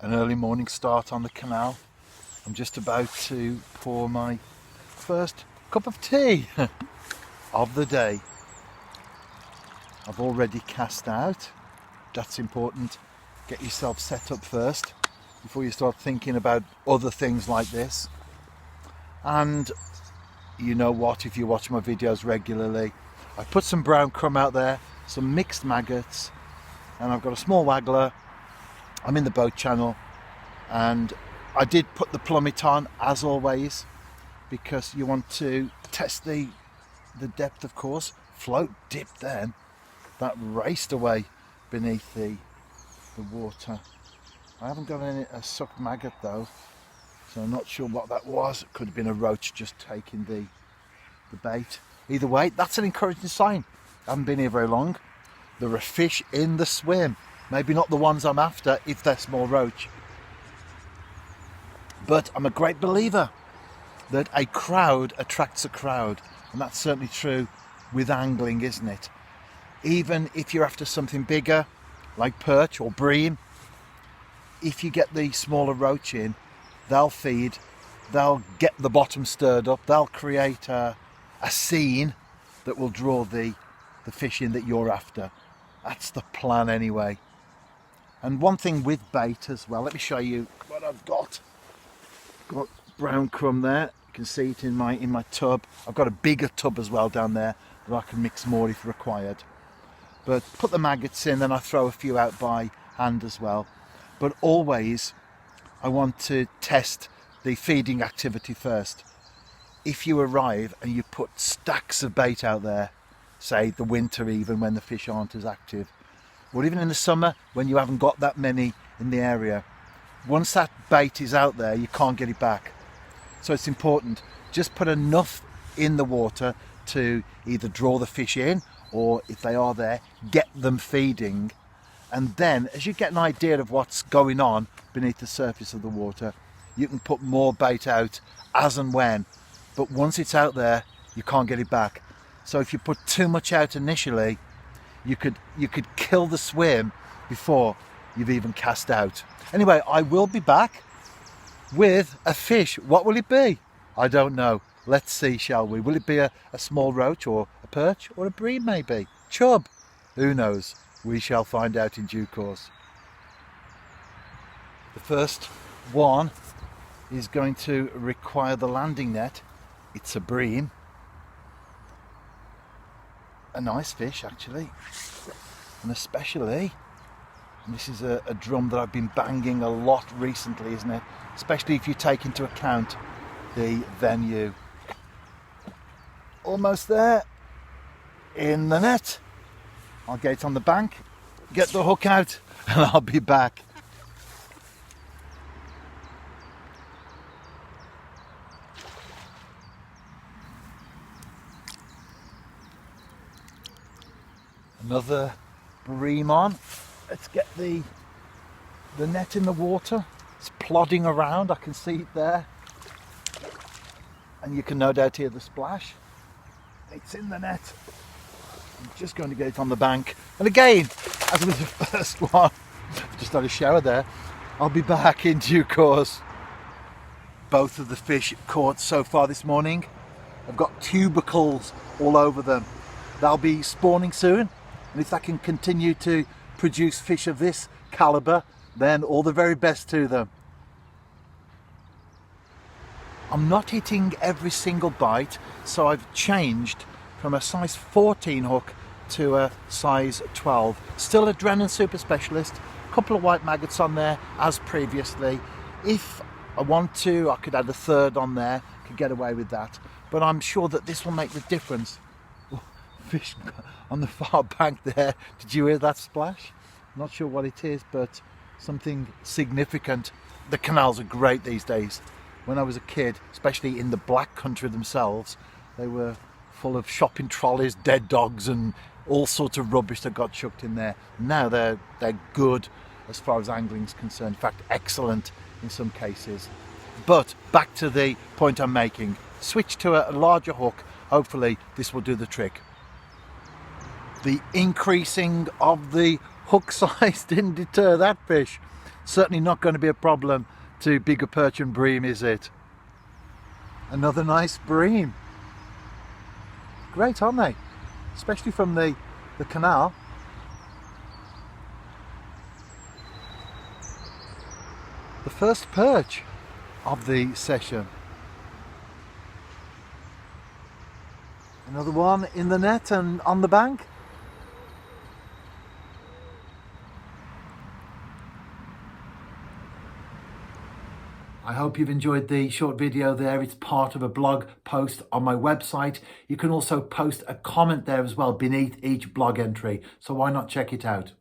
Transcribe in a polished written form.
An early morning start on the canal. I'm just about to pour my first cup of tea of the day. I've already cast out. That's important. Get yourself set up first before you start thinking about other things like this. And you know what, if you watch my videos regularly, I put some brown crumb out there, some mixed maggots, and I've got a small waggler. I'm in the boat channel, and I did put the plummet on as always, because you want to test the depth, of course. Float dip, then that raced away beneath the water. I haven't got a sucked maggot though, so I'm not sure what that was. It could have been a roach just taking the bait. Either way, that's an encouraging sign. I haven't been here very long. There are fish in the swim. Maybe not the ones I'm after if they're small roach. But I'm a great believer that a crowd attracts a crowd. And that's certainly true with angling, isn't it? Even if you're after something bigger, like perch or bream, if you get the smaller roach in, they'll feed, they'll get the bottom stirred up, they'll create a scene that will draw the fish in that you're after. That's the plan anyway. And one thing with bait as well, let me show you what I've got. Got brown crumb there. You can see it in my tub. I've got a bigger tub as well down there that I can mix more if required. But put the maggots in, then I throw a few out by hand as well. But always I want to test the feeding activity first. If you arrive and you put stacks of bait out there, say the winter even when the fish aren't as active, or even in the summer when you haven't got that many in the area, once that bait is out there, you can't get it back. So it's important, just put enough in the water to either draw the fish in, or if they are there, get them feeding. And then as you get an idea of what's going on beneath the surface of the water, you can put more bait out as and when. But once it's out there, you can't get it back. So if you put too much out initially, you could kill the swim before you've even cast out. Anyway, I will be back with a fish. What will it be? I don't know. Let's see, shall we? Will it be a small roach or a perch or a bream maybe? Chub? Who knows? We shall find out in due course. The first one is going to require the landing net. It's a bream. A nice fish actually, and especially, and this is a drum that I've been banging a lot recently, isn't it? Especially if you take into account the venue. Almost there, in the net. I'll get it on the bank, get the hook out, and I'll be back. Another bream on. Let's get the net in the water. It's plodding around, I can see it there. And you can no doubt hear the splash. It's in the net. I'm just going to get it on the bank. And again, as with the first one, just had a shower there. I'll be back in due course. Both of the fish caught so far this morning have got tubercles all over them. They'll be spawning soon. And if that can continue to produce fish of this calibre, then all the very best to them. I'm not hitting every single bite, so I've changed from a size 14 hook to a size 12. Still a Drennan Super Specialist, a couple of white maggots on there as previously. If I want to, I could add a third on there, could get away with that. But I'm sure that this will make the difference. Fish on the far bank there. Did you hear that splash? Not sure what it is, but something significant. The canals are great these days. When I was a kid, especially in the black country themselves, they were full of shopping trolleys, dead dogs and all sorts of rubbish that got chucked in there. Now they're good as far as angling is concerned. In fact, excellent in some cases. But back to the point I'm making. Switch to a larger hook. Hopefully this will do the trick. The increasing of the hook size didn't deter that fish. certainly not going to be a problem to bigger perch and bream, is it? Another nice bream. Great, aren't they? Especially from the canal. The first perch of the session. Another one in the net and on the bank. I hope you've enjoyed the short video there. It's part of a blog post on my website. You can also post a comment there as well beneath each blog entry, so why not check it out?